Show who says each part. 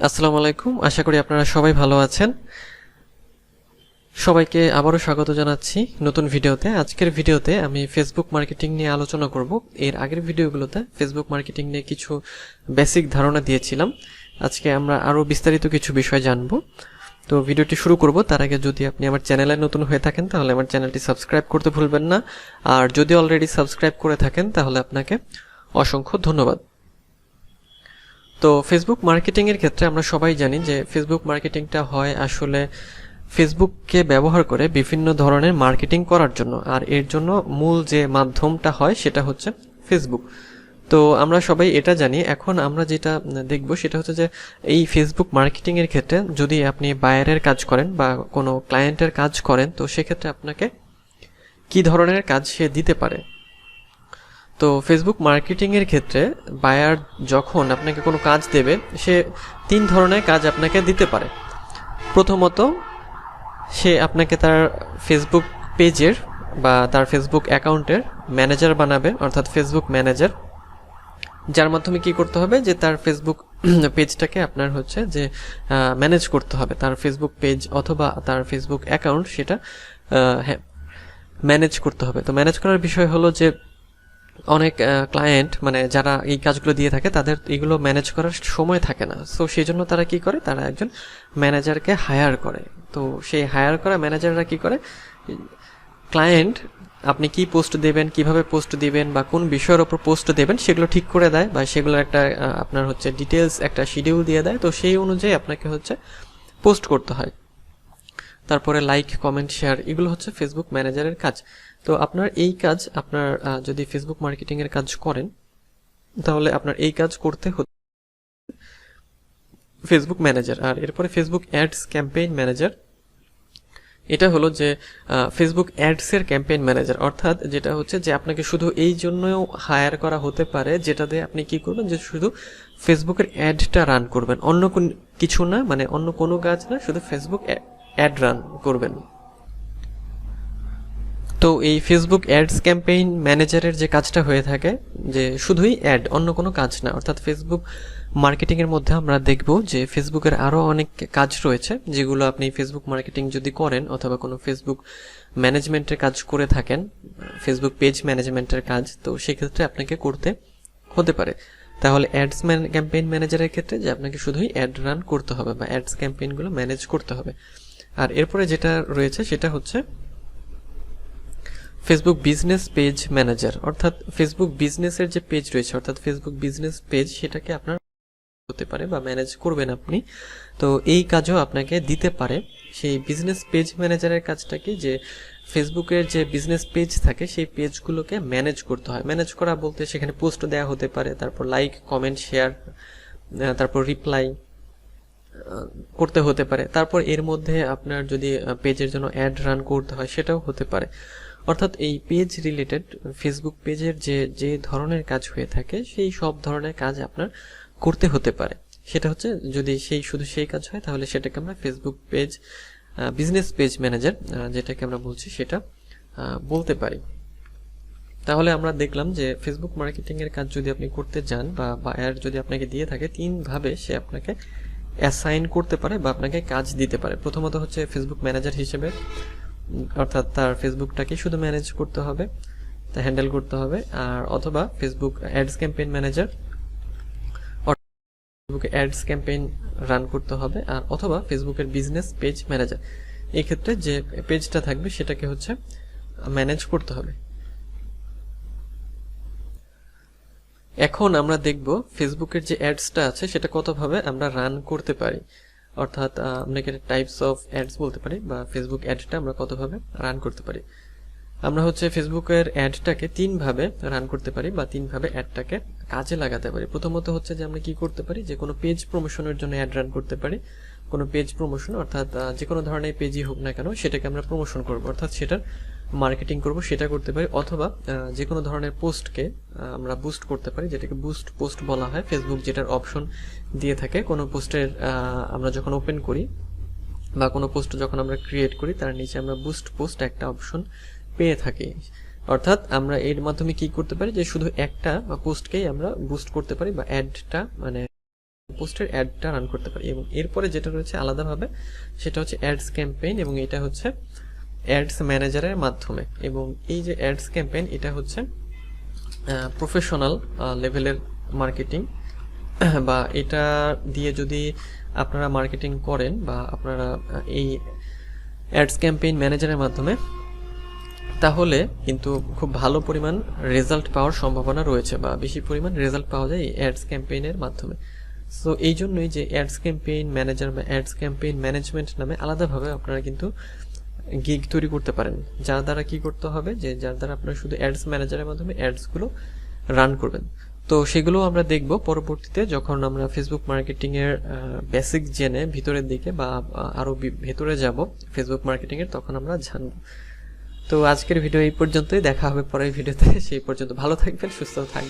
Speaker 1: আসসালামু আলাইকুম, আশা করি আপনারা সবাই ভালো আছেন। সবাইকে আবারও স্বাগত জানাচ্ছি নতুন ভিডিওতে। আজকের ভিডিওতে আমি ফেসবুক মার্কেটিং নিয়ে আলোচনা করব। এর আগের ভিডিওগুলোতে ফেসবুক মার্কেটিং নিয়ে কিছু বেসিক ধারণা দিয়েছিলাম। আজকে আমরা আরও বিস্তারিত কিছু বিষয় জানব। তো ভিডিওটি শুরু করব তার আগে যদি আপনি আমার চ্যানেলে নতুন হয়ে থাকেন তাহলে আমার চ্যানেলটি সাবস্ক্রাইব করতে ভুলবেন না, আর যদি অলরেডি সাবস্ক্রাইব করে থাকেন তাহলে আপনাকে অসংখ্য ধন্যবাদ। তো ফেসবুক মার্কেটিংয়ের ক্ষেত্রে আমরা সবাই জানি যে ফেসবুক মার্কেটিংটা হয় আসলে ফেসবুককে ব্যবহার করে বিভিন্ন ধরনের মার্কেটিং করার জন্য, আর এর জন্য মূল যে মাধ্যমটা হয় সেটা হচ্ছে ফেসবুক। তো আমরা সবাই এটা জানি। এখন আমরা যেটা দেখব সেটা হচ্ছে যে এই ফেসবুক মার্কেটিংয়ের ক্ষেত্রে যদি আপনি বায়ারের কাজ করেন বা কোনো ক্লায়েন্টের কাজ করেন, তো সেক্ষেত্রে আপনাকে কী ধরনের কাজ সে দিতে পারে। তো ফেসবুক মার্কেটিংয়ের ক্ষেত্রে বায়ার যখন আপনাকে কোনো কাজ দেবে, সে 3 ধরনের কাজ আপনাকে দিতে পারে। প্রথমত, সে আপনাকে তার ফেসবুক পেজের বা তার ফেসবুক অ্যাকাউন্টের ম্যানেজার বানাবে, অর্থাৎ ফেসবুক ম্যানেজার, যার মাধ্যমে কি করতে হবে যে তার ফেসবুক পেজটাকে আপনার হচ্ছে যে ম্যানেজ করতে হবে। তার ফেসবুক পেজ অথবা তার ফেসবুক অ্যাকাউন্ট সেটা ম্যানেজ করতে হবে। তো ম্যানেজ করার বিষয় হলো যে অনেক ক্লায়েন্ট মানে যারা এই কাজগুলো দিয়ে থাকে তাদের এগুলো ম্যানেজ করার সময় থাকে না। সো সেই জন্য তারা কি করে, তারা একজন ম্যানেজারকে হায়ার করে। তো সেই হায়ার করা ম্যানেজাররা কি করে, ক্লায়েন্ট আপনি কি পোস্ট দেবেন, কিভাবে পোস্ট দিবেন বা কোন বিষয়ের ওপর পোস্ট দেবেন সেগুলো ঠিক করে দেয়, বা সেগুলোর একটা আপনার হচ্ছে ডিটেলস একটা শিডিউল দিয়ে দেয়। তো সেই অনুযায়ী আপনাকে হচ্ছে পোস্ট করতে হয়। তারপরে লাইক, কমেন্ট, শেয়ার, এগুলো হচ্ছে ফেসবুক ম্যানেজারের কাজ। তো আপনার এই কাজ আপনার যদি ফেসবুক মার্কেটিংয়ের কাজ করেন তাহলে আপনার এই কাজ করতে হচ্ছে ফেসবুক ম্যানেজার। আর এরপরে ফেসবুক অ্যাডস ক্যাম্পেইন ম্যানেজার, এটা হলো যে ফেসবুক অ্যাডসের ক্যাম্পেইন ম্যানেজার, অর্থাৎ যেটা হচ্ছে যে আপনাকে শুধু এই জন্যও হায়ার করা হতে পারে যেটাতে আপনি কি করবেন, যে শুধু ফেসবুকের অ্যাডটা রান করবেন, অন্য কিছু না, মানে অন্য কোনো কাজ না, শুধু ফেসবুক অ্যাড রান করবেন। তো এই ফেসবুক অ্যাডস ক্যাম্পেইন ম্যানেজারের যে কাজটা হয়ে থাকে যে শুধুই অ্যাড, অন্য কোনো কাজ না। অর্থাৎ ফেসবুক মার্কেটিংয়ের মধ্যে আমরা দেখব যে ফেসবুকের আরও অনেক কাজ রয়েছে যেগুলো আপনি ফেসবুক মার্কেটিং যদি করেন অথবা কোনো ফেসবুক ম্যানেজমেন্টের কাজ করে থাকেন, ফেসবুক পেজ ম্যানেজমেন্টের কাজ, তো সেক্ষেত্রে আপনাকে করতে হতে পারে। তাহলে অ্যাডস ক্যাম্পেইন ম্যানেজারের ক্ষেত্রে যে আপনাকে শুধুই অ্যাড রান করতে হবে বা অ্যাডস ক্যাম্পেইনগুলো ম্যানেজ করতে হবে। আর এরপরে যেটা রয়েছে সেটা হচ্ছে ফেসবুক বিজনেস পেজ ম্যানেজার, অর্থাৎ ফেসবুক বিজনেসের যে পেজ রয়েছে অর্থাৎ ফেসবুক বিজনেস পেজ সেটাকে আপনার হতে পারে বা ম্যানেজ করবেন আপনি। তো এই কাজও আপনাকে দিতে পারে। সেই বিজনেস পেজ ম্যানেজারের কাজটা কি, যে ফেসবুকের যে বিজনেস পেজ থাকে সেই পেজগুলোকে ম্যানেজ করতে হয়। ম্যানেজ করা বলতে সেখানে পোস্ট দেওয়া হতে পারে, তারপর লাইক, কমেন্ট, শেয়ার, তারপর রিপ্লাই করতে হতে পারে, তারপর এর মধ্যে আপনার যদি পেজের জন্য অ্যাড রান করতে হয় সেটাও হতে পারে। অর্থাৎ এই পেজ রিলেটেড ফেসবুক পেজের যে ধরনের কাজ হয়ে থাকে সেই সব ধরনের কাজ আপনার করতে হতে পারে। সেটা হচ্ছে যদি শুধু সেই কাজ হয় তাহলে সেটাকে আমরা Facebook page business page manager যেটাকে আমরা বলছি সেটা বলতে পারি। তাহলে আমরা দেখলাম যে ফেসবুক মার্কেটিংয়ের কাজ যদি আপনি করতে যান বা বায়ার যদি আপনাকে দিয়ে থাকে, 3 ভাবে সে আপনাকে অ্যাসাইন করতে পারে বা আপনাকে কাজ দিতে পারে। প্রথমত হচ্ছে ফেসবুক ম্যানেজার হিসেবে, অর্থাৎ তার ফেসবুকটাকে শুধু ম্যানেজ করতে হবে, তা হ্যান্ডেল করতে হবে। আর অথবা ফেসবুক অ্যাডস ক্যাম্পেইন ম্যানেজার, ফেসবুকে অ্যাডস ক্যাম্পেইন রান করতে হবে। আর অথবা ফেসবুকের বিজনেস পেজ ম্যানেজার, এই ক্ষেত্রে যে পেজটা থাকবে সেটাকে হচ্ছে ম্যানেজ করতে হবে। এখন আমরা দেখব ফেসবুকের যে অ্যাডসটা আছে সেটা কতভাবে আমরা রান করতে পারি, অর্থাৎ আমরা টাইপস অফ অ্যাডস বলতে পারি বা ফেসবুক অ্যাডটা আমরা কতভাবে রান করতে পারি। আমরা হচ্ছে ফেসবুকের অ্যাডটাকে 3 ভাবে রান করতে পারি বা 3 ভাবে অ্যাডটাকে কাজে লাগাতে পারি। প্রথমত হচ্ছে যে আমরা কি করতে পারি, যে কোনো পেজ প্রমোশনের জন্য অ্যাড রান করতে পারি। কোনো পেজ প্রমোশন অর্থাৎ যে কোনো ধরনের পেজই হোক না কেন সেটাকে আমরা প্রমোশন করব, অর্থাৎ সেটার মার্কেটিং করব, সেটা করতে পারি। অথবা যে কোনো ধরনের পোস্টকে আমরা বুস্ট করতে পারি, যেটাকে বুস্ট পোস্ট বলা হয়। ফেসবুক যেটার অপশন দিয়ে থাকে কোনো পোস্টের আমরা যখন ওপেন করি বা কোনো পোস্ট যখন আমরা ক্রিয়েট করি তার নিচে আমরা বুস্ট পোস্ট একটা অপশন পেয়ে থাকি। অর্থাৎ আমরা এর মাধ্যমে কি করতে পারি, যে শুধু একটা পোস্টকেই আমরা বুস্ট করতে পারি বা অ্যাডটা মানে পোস্টের অ্যাডটা রান করতে পারি। এবং এরপরে যেটা রয়েছে আলাদাভাবে সেটা হচ্ছে অ্যাডস ক্যাম্পেইন, এবং এটা হচ্ছে অ্যাডস ম্যানেজারের মাধ্যমে। এবং এই যে অ্যাডস ক্যাম্পেইন এটা হচ্ছে প্রফেশনাল লেভেলের মার্কেটিং, বা এটা দিয়ে যদি আপনারা মার্কেটিং করেন বা আপনারা এই অ্যাডস ক্যাম্পেইন ম্যানেজারের মাধ্যমে, তাহলে কিন্তু খুব ভালো পরিমাণ রেজাল্ট পাওয়ার সম্ভাবনা রয়েছে, বা বেশি পরিমাণ রেজাল্ট পাওয়া যায় এই অ্যাডস ক্যাম্পেইনের মাধ্যমে। সো এই জন্যই যে অ্যাডস ক্যাম্পেইন ম্যানেজার বা অ্যাডস ক্যাম্পেইন ম্যানেজমেন্ট নামে আলাদাভাবে আপনারা কিন্তু গিগ তৈরি করতে পারেন, যার দ্বারা কি করতে হবে, যে যার দ্বারা আপনারা শুধু অ্যাডস ম্যানেজারের মাধ্যমে অ্যাডসগুলো রান করবেন। তো সেগুলো আমরা দেখব পরবর্তীতে, যখন আমরা ফেসবুক মার্কেটিংয়ের বেসিক জেনে ভিতরের দিকে বা আরও ভেতরে যাব ফেসবুক মার্কেটিংয়ের, তখন আমরা জানব। তো আজকের ভিডিও এই পর্যন্তই, দেখা হবে পরের ভিডিওতে। সেই পর্যন্ত ভালো থাকবেন, সুস্থ থাকবেন।